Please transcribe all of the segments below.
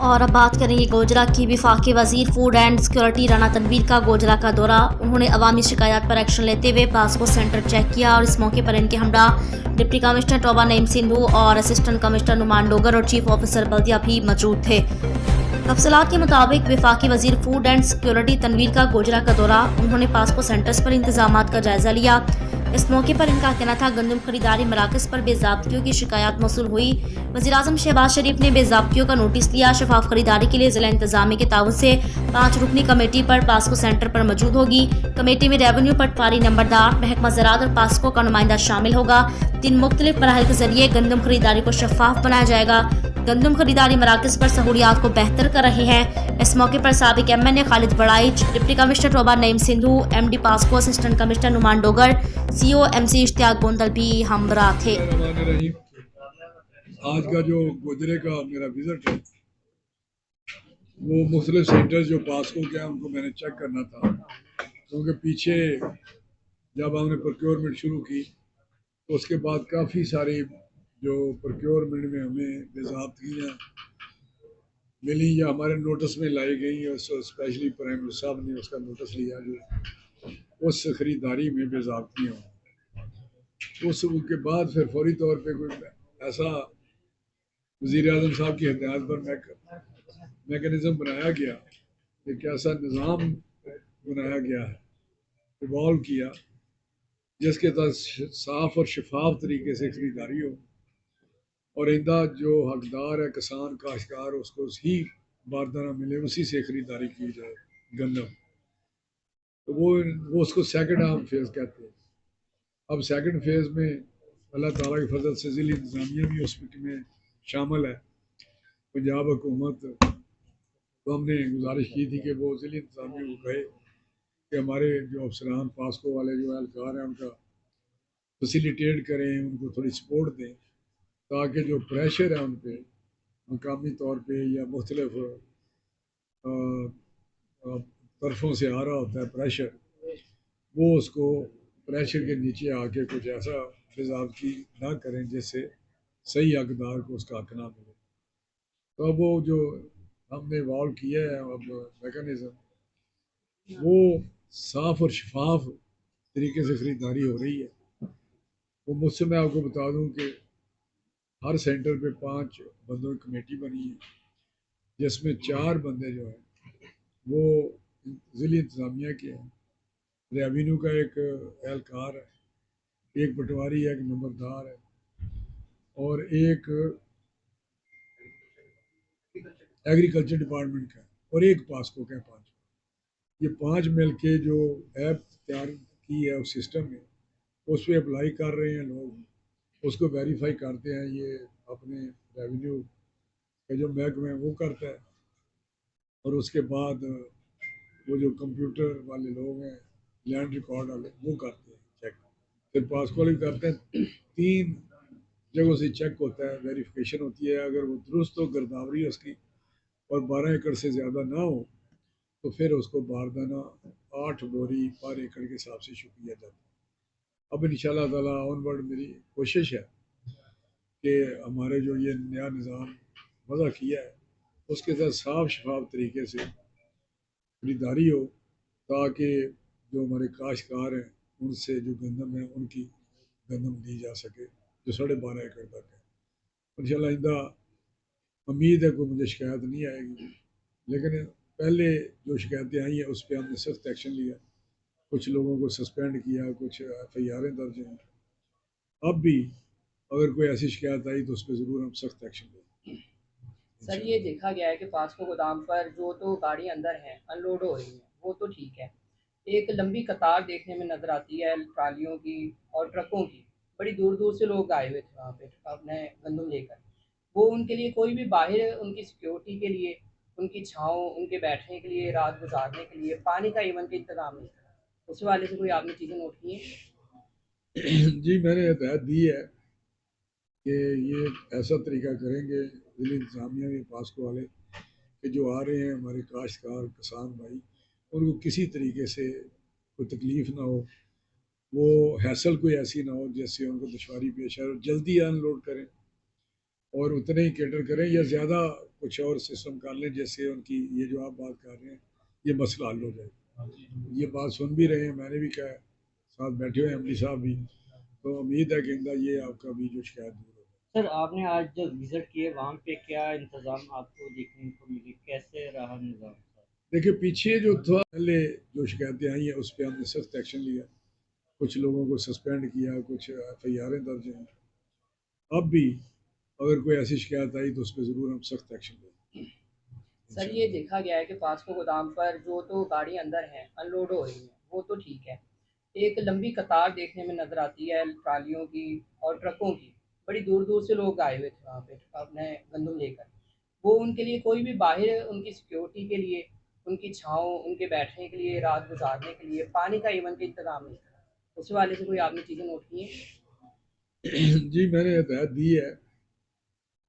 और अब बात करेंगे गोजरा की। वफाकी वजीर food and security Rana Tanveer का गोजरा का दौरा। उन्होंने अवामी शिकायत पर एक्शन लेते हुए पासको सेंटर चेक किया और इस मौके पर इनके हमरा डिप्टी कमिश्नर टोबा नईम सिंधु और असिस्टेंट कमिश्नर नुमान डोगर और चीफ ऑफिसर बल्दिया भी मौजूद थे। तफसीलात के मुताबिक वफाकी वजीर फूड एंड सिक्योरिटी तनवीर का गोजरा का दौरा। उन्होंने पासको सेंटर्स पर इंतजाम का जायजा लिया। इस मौके पर इनका कहना था गंदम खरीदारी मराकज़ पर बेज़ाब्तियों की शिकायत मौसूल हुई। वज़ीर-ए-आज़म शहबाज शरीफ ने बेज़ाब्तियों का नोटिस लिया। शफाफ खरीदारी के लिए ज़िला इंतजामिया के ताउन से 5 रुकनी कमेटी पर पासको सेंटर पर मौजूद होगी। कमेटी में रेवेन्यू पटवारी नंबरदार, महकमा ज़राअत और पासको का नुमाइंदा शामिल होगा। 3 मुख्तलिफ मराहिल के जरिए गंदम खरीदारी को शफाफ बनाया जाएगा। गंदम खरीदारी मराकज़ पर सहूलियात को बेहतर कर रहे हैं। इस मौके पर साबिक MNA Khalid Baraich, deputy commissioner Toba Naeem Sindhu, MD PASCO, assistant commissioner Numan Dogar, CO MC Ishtiaq Bondal भी हमरा थे। आज का जो गोजरे का मेरा विजिट है वो मुख्तलिफ सेंटर्स जो पासको के हैं उनको मैंने चेक करना था, क्योंकि पीछे जब हमने प्रोक्योरमेंट शुरू की तो उसके बाद काफ़ी सारी जो प्रोक्योरमेंट में हमें बेज़ाब्तियाँ मिली या हमारे नोटिस में लाई गई, और स्पेशली प्राइम मिनिस्टर साहब ने उसका नोटिस लिया जो उस खरीदारी में बेज़ाब्तियाँ हों। उसके बाद फिर फौरी तौर पे कोई ऐसा वज़ीर-ए-आज़म साहब की हिदायत पर मैकेनिज़्म बनाया गया, एक ऐसा निज़ाम बनाया गया है, इवॉल्व किया, जिसके तहत साफ और शफाफ तरीके से खरीदारी हो और इंदा जो हकदार है किसान काश्तकार उसको ही बारदाना मिले, उसी से खरीदारी की जाए गंदम। तो वो उसको सेकंड आर्म फेज़ कहते हैं। अब सेकंड फेज़ में अल्लाह ताला की फजल से ज़िला इंतज़ामिया भी उसमें शामिल है। पंजाब हुकूमत तो हमने गुजारिश की थी कि वो ज़िला इंतज़ामिया को कहे कि हमारे जो अफसरान पासको वाले जो एहलकार हैं उनका फैसिलिटेट करें, उनको थोड़ी सपोर्ट दें, ताकि जो प्रेशर है उन पर मकामी तौर पे या मुख्तलिफ तरफों से आ रहा होता है प्रेशर, वो उसको प्रेशर के नीचे आके कुछ ऐसा बेज़ाब्ती ना करें जिससे सही हकदार को उसका हक ना मिले। तो अब वो जो हमने इवॉल्व किया है अब मैकेनिज़्म, वो साफ और शफाफ तरीके से खरीदारी हो रही है। वो मुझसे मैं आपको बता दूं कि हर सेंटर पे 5 बंदों की कमेटी बनी है, जिसमें 4 बंदे जो हैं वो ज़िला इंतज़ामिया के हैं, रेवेन्यू का एक एहलकार है, एक पटवारी है, एक नंबरदार है और एक एग्रीकल्चर डिपार्टमेंट का है और एक पासको का है। 5 ये 5 मिल के जो ऐप तैयार की है उस सिस्टम में, उस पर अप्लाई कर रहे हैं लोग, उसको वेरीफाई करते हैं। ये अपने रेवेन्यू का जो महकमा है वो करता है और उसके बाद वो जो कंप्यूटर वाले लोग हैं, लैंड रिकॉर्ड वाले, वो करते हैं चेक। फिर पासको वाले करते हैं। 3 जगहों से चेक होता है, वेरिफिकेशन होती है। अगर वो दुरुस्त हो, गिरदावरी उसकी और 12 एकड़ से ज़्यादा ना हो तो फिर उसको बारदाना 8 बोरी पर एकड़ के हिसाब से शुरू किया जाता है। अब इंशाल्लाह ताला ऑनवर्ड मेरी कोशिश है कि हमारे जो ये नया निज़ाम वज़ा किया है उसके साथ साफ शफाफ तरीके से खरीदारी हो, ताकि जो हमारे काश्तकार हैं उनसे जो गंदम है उनकी गंदम ली जा सके जो 12.5 एकड़ तक है। इंशाल्लाह इंदा उम्मीद है कोई मुझे शिकायत नहीं आएगी, लेकिन पहले जो शिकायतें आई हैं उस पर हमने सख्त एक्शन लिया, कुछ लोगों को सस्पेंड किया, कुछ FIR दर्ज हैं। अब भी अगर कोई ऐसी शिकायत आई तो उस पर ज़रूर हम सख्त एक्शन लेंगे। सर ये देखा गया है कि पासको गोदाम पर जो तो गाड़ी अंदर हैं अनलोड हो रही हैं वो तो ठीक है, एक लंबी कतार देखने में नज़र आती है ट्रालियों की और ट्रकों की। बड़ी दूर दूर से लोग आए हुए थे वहाँ पे अपने गंदम लेकर। वो उनके लिए कोई भी बाहर उनकी सिक्योरिटी के लिए, उनकी छाँव, उनके बैठने के लिए, रात गुजारने के लिए पानी का इवन का इंतज़ाम नहीं था। उस वाले से कोई आपने चीज़ें नोट की हैं? जी मैंने हिदायत दी है कि ये ऐसा तरीका करेंगे ज़िला इंतज़ामिया में पासको वाले कि जो आ रहे हैं हमारे काश्तकार किसान भाई, उनको किसी तरीके से कोई तकलीफ़ ना हो, वो हैसल कोई ऐसी ना हो जिससे उनको दुश्वारी पेश आए और जल्दी अनलोड करें। और उतने ही कैटर करें या ज़्यादा कुछ और सिस्टम कर लें, जैसे उनकी ये जो आप बात कर रहे हैं ये मसला हल हो जाए। ये बात सुन भी रहे हैं, मैंने भी कहा, साथ बैठे हुए एमडी साहब भी, तो उम्मीद है कि इंदा ये आपका भी जो शिकायत दूर हो। सर आपने आज जो विजिट किए वहाँ पे क्या इंतजाम आपको देखने को मिले, कैसे रहा निज़ाम सर? देखिए पीछे जो था पहले जो शिकायतें आई हैं उस पर हमने सख्त एक्शन लिया, कुछ लोगों को सस्पेंड किया, कुछ FIR दर्ज हैं। अब भी अगर कोई ऐसी शिकायत आई तो उस पर ज़रूर हम सख्त एक्शन लेंगे। सर ये देखा गया है कि पास्को गोदाम पर जो तो गाड़ी अंदर हैं अनलोड हो रही हैं, वो तो ठीक है। एक लंबी कतार देखने में नज़र आती है ट्रालियों की और ट्रकों की। बड़ी दूर दूर से लोग आए हुए थे वहाँ पे अपने गंदम लेकर। वो उनके लिए कोई भी बाहर उनकी सिक्योरिटी के लिए, उनकी छाँव, उनके बैठने के लिए, रात गुजारने के लिए पानी का इवन का इंतज़ाम नहीं था। उस वाले से कोई आपने चीज़ें नोट की हैं? जी मैंने हिदायत दी है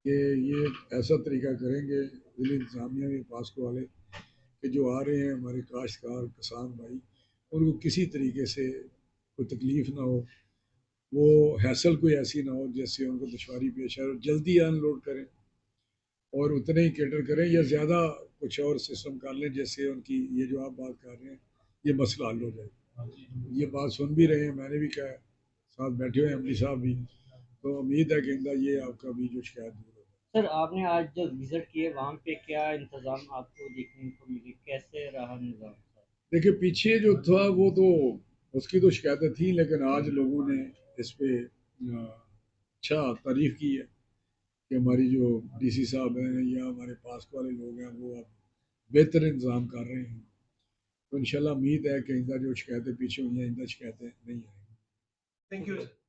कि ये ऐसा तरीका करेंगे जिले इंतजामिया में पास्को वाले कि जो आ रहे हैं हमारे काश्तकार किसान भाई, उनको किसी तरीके से कोई तकलीफ़ ना हो, वो हैसल कोई ऐसी ना हो जैसे उनको दुश्वारी पेश आए, और जल्दी अनलोड करें और उतने ही कैटर करें या ज़्यादा कुछ और सिस्टम कर लें, जैसे उनकी ये जो आप बात कर रहे हैं ये मसला हल हो जाए। ये बात सुन भी रहे हैं, मैंने भी कहा, साथ बैठे हुए एमडी साहब भी, तो उम्मीद है कि इंदा ये आपका भी जो शिकायत दूर हो। सर आपने आज जो विजिट किए वहाँ पे क्या इंतजाम आपको देखने को मिले, कैसे रहा निज़ाम सर? देखिए पीछे जो था वो तो उसकी तो शिकायतें थी, लेकिन आज लोगों ने इस पे अच्छा तारीफ की है कि हमारी जो DC साहब हैं या हमारे पास वाले लोग हैं वो अब बेहतर इंतज़ाम कर रहे हैं। तो इंशाल्लाह उम्मीद है कि इंदा जो शिकायतें पीछे हुई हैं इंदा शिकायतें नहीं आएंगी। Thank you.